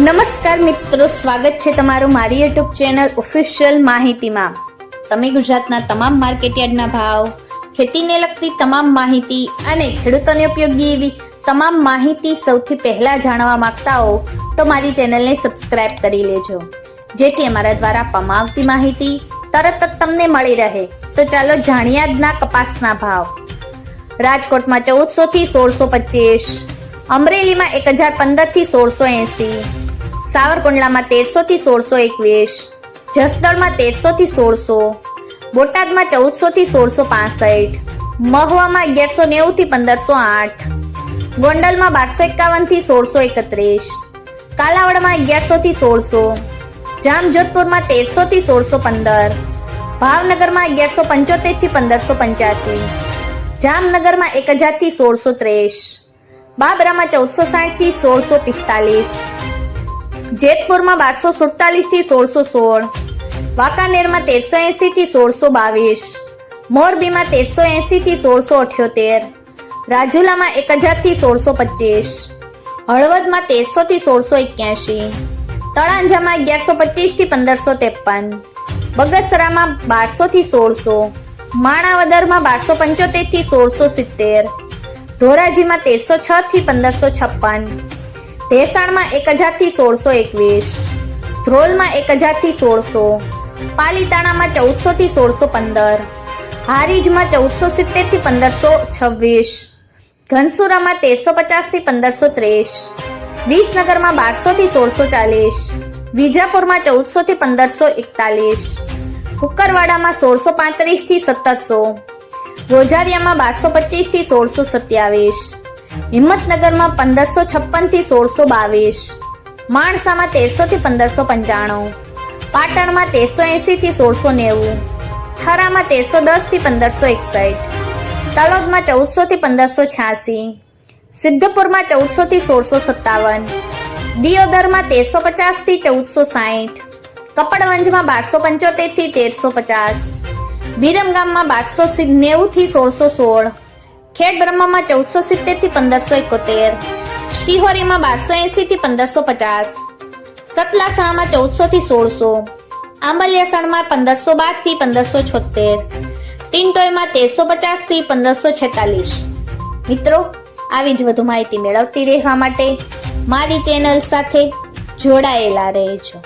નમસ્કાર મિત્રો, સ્વાગત છે તમારું મારી યુટ્યુબ ચેનલ ઓફિશિયલ માહિતીમાં। તમે ગુજરાતના તમામ માર્કેટયાર્ડના ભાવ, ખેતીને લગતી તમામ માહિતી અને ખેડૂતોને ઉપયોગી એવી તમામ માહિતી સૌથી પહેલા જાણવા માંગતા હો તો મારી ચેનલને સબસ્ક્રાઇબ કરી લેજો, જેથી અમારા દ્વારા આપવામાં આવતી માહિતી તરત જ તમને મળી રહે। તો ચાલો જાણીએ આજના કપાસના ભાવ। રાજકોટમાં 1400 થી 1625, અમરેલીમાં 1015 થી 1680, સાવરકુંડલામાં 1300 થી 1621, જસદણમાં 1300 થી 1600, બોટાદમાં 1400 થી 1665, મહુવામાં 1190 થી 1508, ગોંડલમાં 1251 થી 1631, કાલાવડમાં 1100 થી 1600, જામજોધપુરમાં 1300 થી 1615, ભાવનગરમાં 1175 થી 1585, જામનગરમાં 1000 થી 1630, બાબરામાં 1460 થી 1645, જેતપુરમાં 1247 થી 1616, વાંકાનેરમાં 1380 થી 1622, મોરબીમાં 1380 થી 1678, રાજુલામાં 1000 થી 1625, હળવદમાં 1300 થી 1681, તળાંજામાં 1125 થી 1553, બગસરામાં 1200 થી 1600, માણાવદરમાં 1275 થી 1670, ધોરાજીમાં 1306 થી 1556, ભેસાણમાં 1000 થી 1621, ધ્રોલમાં 1000 થી 1600, પાલીતાણામાં 1400 થી 1615, હારીજમાં 1470 થી 1526, ઘનસુરામાં 1350 થી 1530, વિસનગરમાં 1200 થી 1640, વિજાપુરમાં 1400 થી 1541, કુકરવાડામાં 1635 થી 1700, રોજારિયામાં 1225 થી 1627, હિંમતનગરમાં 1556 થી 1622, માણસામાં 1300 થી 1595, પાટણમાં 1380 થી 1690, થરામાં 1310 થી 1561, તલોદમાં 1400 થી 1586, સિદ્ધપુરમાં 1400 થી 1657, દિયોદરમાં 1350 થી 1460, કપડવંજમાં 1275 થી 1350, વિરમગામમાં 1290 થી 1616, ખેડબ્રહ્મામાં 1470 થી 1571, શિહોરીમાં 1280 થી 1550, સતલાસણામાં 1400 થી 1600, આંબલિયાસણમાં 1512 થી 1576, ટિન્ટોયમાં 1350 થી 1546। મિત્રો, આવી જ વધુ માહિતી મેળવતી રહેવા માટે મારી ચેનલ સાથે જોડાયેલા રહેજો।